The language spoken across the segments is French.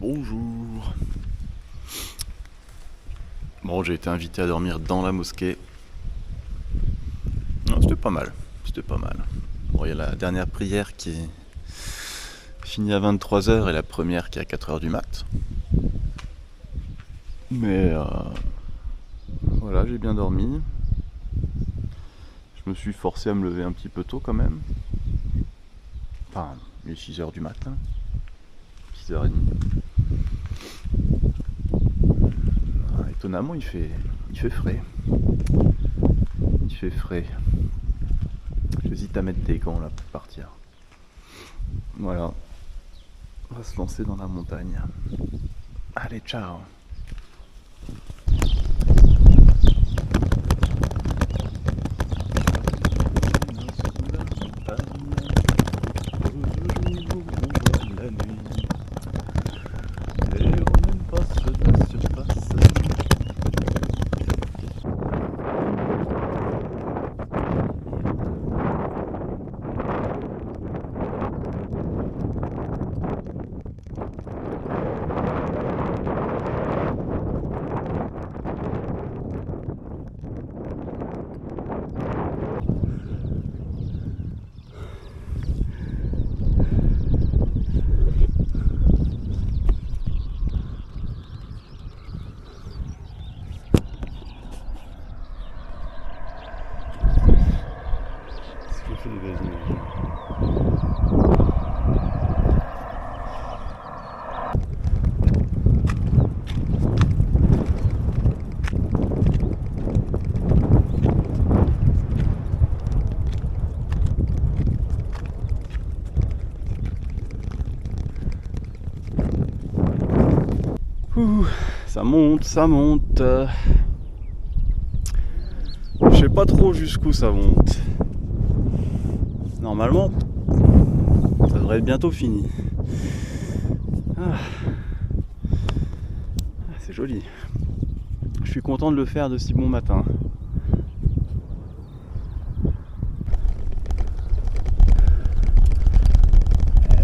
Bonjour. Bon, j'ai été invité à dormir dans la mosquée. Non, c'était pas mal. C'était pas mal. Bon, il y a la dernière prière qui est finie à 23h et la première qui est à 4h du mat. Mais voilà, j'ai bien dormi. Je me suis forcé à me lever un petit peu tôt quand même. Enfin, il est 6h du matin. 6h30. Étonnamment, il fait frais. Il fait frais. J'hésite à mettre des gants là pour partir. Voilà. On va se lancer dans la montagne. Allez, ciao. Ça monte, ça monte. Je sais pas trop jusqu'où ça monte. Normalement, ça devrait être bientôt fini. C'est joli. Je suis content de le faire de si bon matin.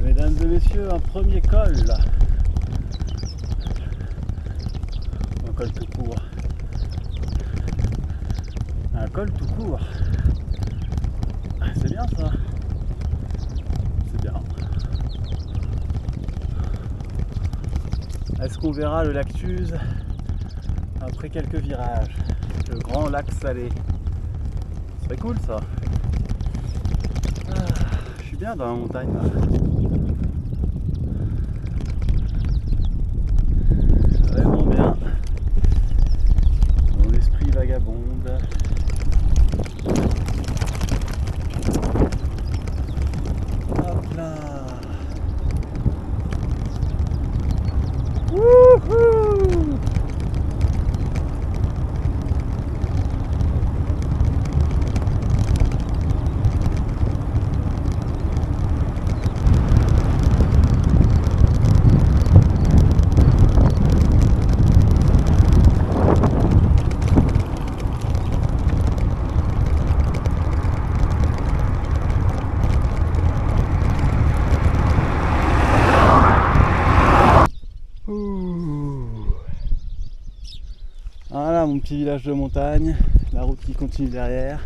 Mesdames et messieurs, un premier col là. Un col tout court. Un col tout court. C'est bien ça. C'est bien. Est-ce qu'on verra le lac Tuse après quelques virages? Le grand lac salé. Ce serait cool ça. Je suis bien dans la montagne là. Vraiment bien. Mon esprit vagabonde. Hop là. Wouhou. Voilà mon petit village de montagne, la route qui continue derrière.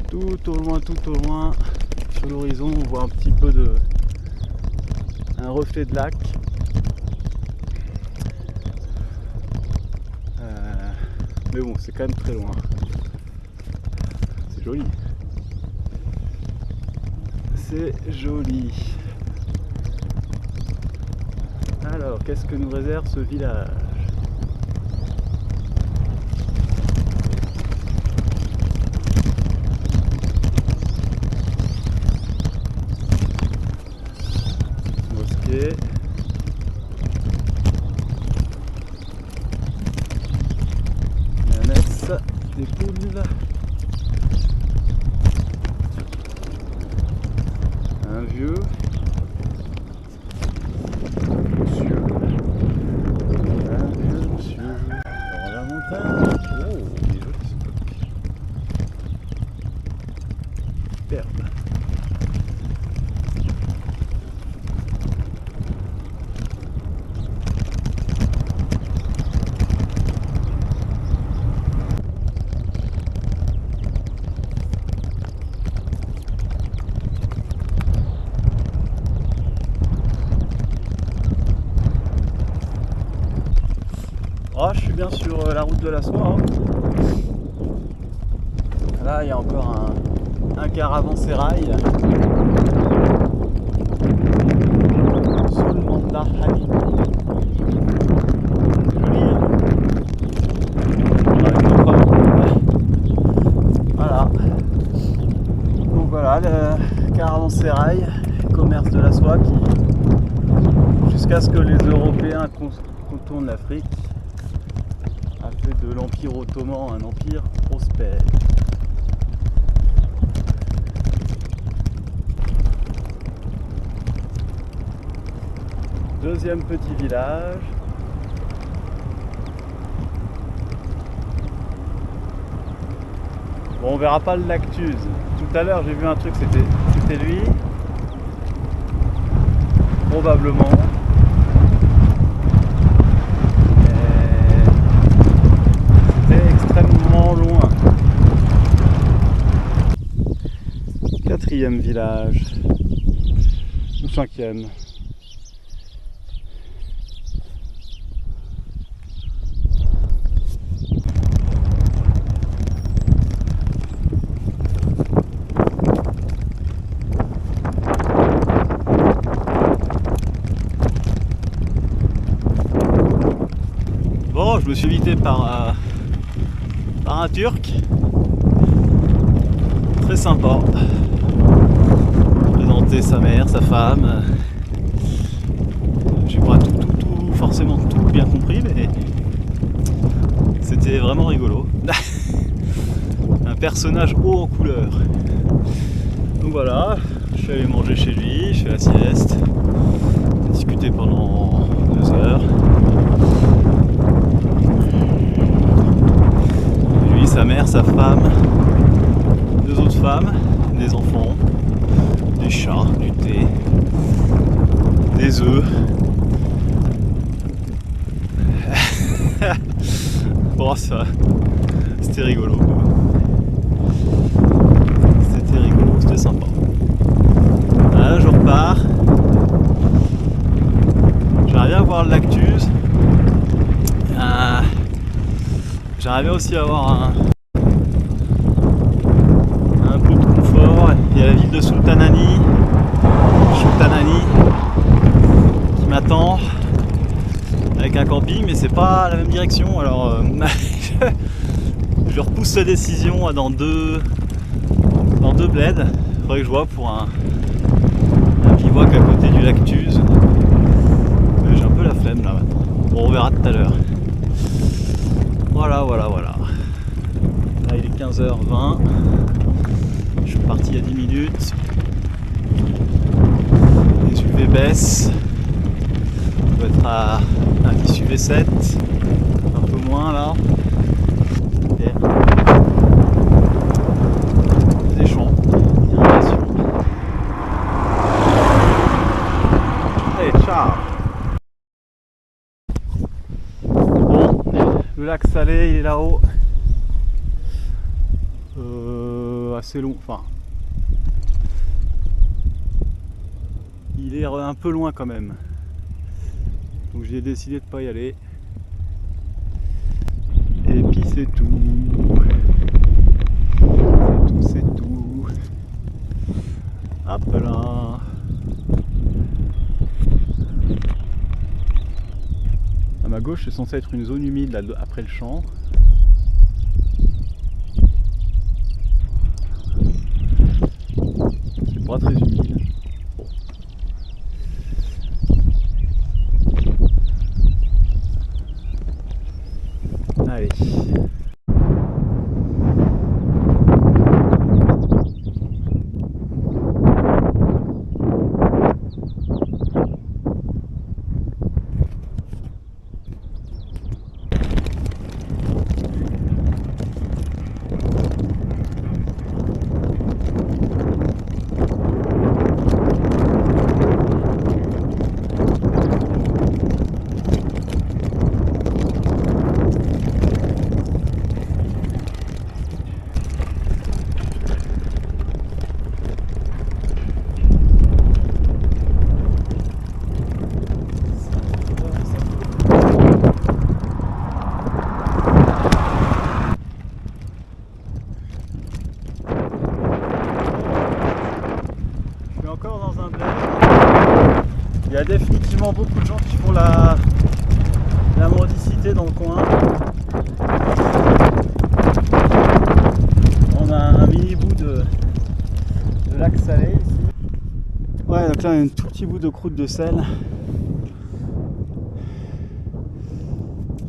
Tout au loin, sur l'horizon, on voit un petit peu un reflet de lac. Mais bon, c'est quand même très loin. C'est joli. C'est joli. Alors, qu'est-ce que nous réserve ce village ? Mosquée. Une annexe, des poules. Un vieux. Monsieur. Un vieux monsieur. Dans la montagne. Oh, il est joli ce bloc. Superbe. Ah, je suis bien sur la route de la soie. Hein. Là, il y a encore un caravansérail. Sous le Mandar Hali. Joli, hein. Voilà. Donc voilà, le caravansérail, commerce de la soie qui, jusqu'à ce que les Européens contournent l'Afrique, a fait de l'Empire ottoman un empire prospère. Deuxième petit village. Bon, on verra pas le Lactuse. Tout à l'heure j'ai vu un truc, c'était lui. Probablement. C'était extrêmement loin. Quatrième village. Ou cinquième. Bon, je me suis invité par un Turc. Très sympa. Présenter sa mère, sa femme. J'ai pas forcément tout bien compris, mais c'était vraiment rigolo. Un personnage haut en couleur. Donc voilà, je suis allé manger chez lui, je fais la sieste. On a discuté pendant 2 heures. Lui, sa mère, sa femme, 2 autres femmes, des enfants, des chats, du thé, des œufs. Bon, ça, c'était rigolo. C'était rigolo, c'était sympa. Là, je repars. J'aimerais bien voir le Lactuse. J'aimerais bien aussi avoir un peu de confort. Il y a la ville de Sultanani qui m'attend avec un camping, mais c'est pas la même direction. Alors je repousse cette décision dans deux bleds. Il faudrait que je vois pour un bivouac à côté du Lactuse. J'ai un peu la flemme là maintenant. Bon, on verra tout à l'heure. Voilà. Là il est 15h20. Je suis parti il y a 10 minutes. Les UV baissent. On doit être à 10 UV7. Un peu moins là. Des champs. Irrigation. Allez, ciao. Le lac Salé, il est là-haut. Assez long, enfin. Il est un peu loin quand même. Donc j'ai décidé de pas y aller. Et puis c'est tout. C'est tout. Hop là. À ma gauche, c'est censé être une zone humide là, après le champ. C'est pas très humide. Allez. a définitivement beaucoup de gens qui font la mendicité dans le coin. On a un mini bout de lac salé ici. Ouais, donc là on a un tout petit bout de croûte de sel.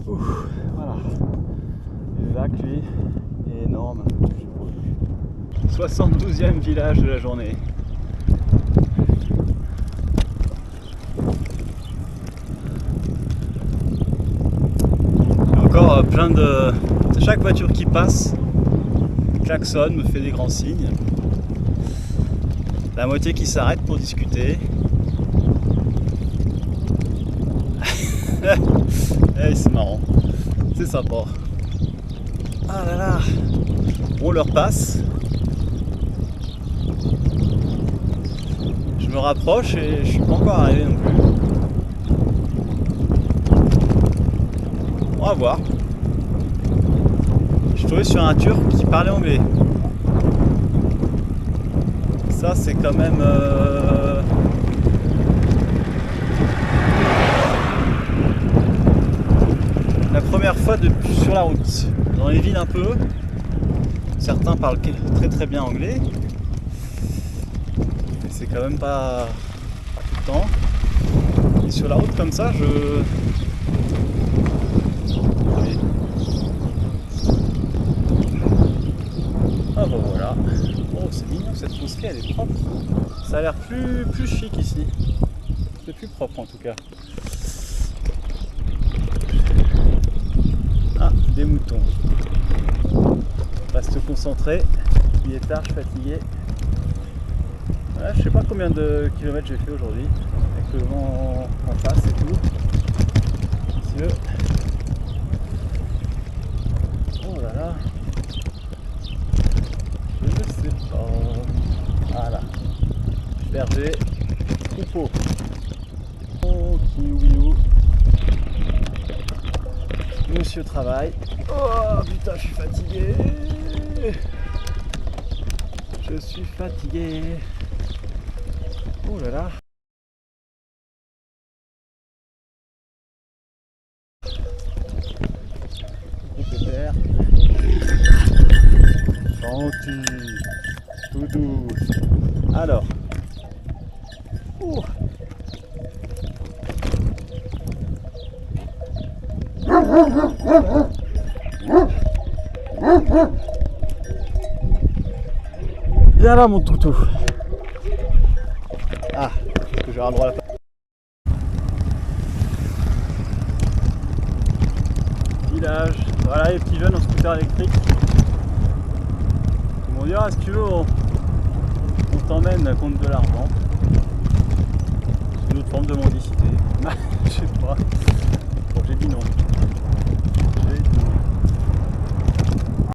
Ouf, voilà. Le lac lui est énorme. 72e village de la journée. Encore plein de... Chaque voiture qui passe klaxonne, me fait des grands signes. La moitié qui s'arrête pour discuter. Hey, c'est marrant, c'est sympa. Ah là là, on leur passe. Je me rapproche et je suis pas encore arrivé non plus. On va voir. Je suis tombé sur un Turc qui parlait anglais. Ça c'est quand même... la première fois sur la route. Dans les villes un peu, certains parlent très très bien anglais. Mais c'est quand même pas tout le temps. Et sur la route comme ça, Ah bah voilà. Oh c'est mignon cette mosquée, elle est propre. Ça a l'air plus chic ici. C'est plus propre en tout cas. Ah, des moutons. Reste concentré. Il est tard, je suis fatigué. Voilà, je sais pas combien de kilomètres j'ai fait aujourd'hui. Avec le vent en face et tout. Monsieur. Oh là là. Je ne sais pas. Voilà. Berger, troupeau. Oh, kiwiou. Monsieur travaille. Oh putain, je suis fatigué. Je suis fatigué. Oh là là. Pépère. Tranquille. Tout douce. Alors. Oh. Viens là mon toutou. Ah, est-ce que j'ai un droit à la... Village, voilà les petits jeunes en scooter électrique. Ils m'ont dit ah si tu veux on t'emmène contre de l'argent. Une autre forme de mendicité. Je sais pas. Bon j'ai dit non.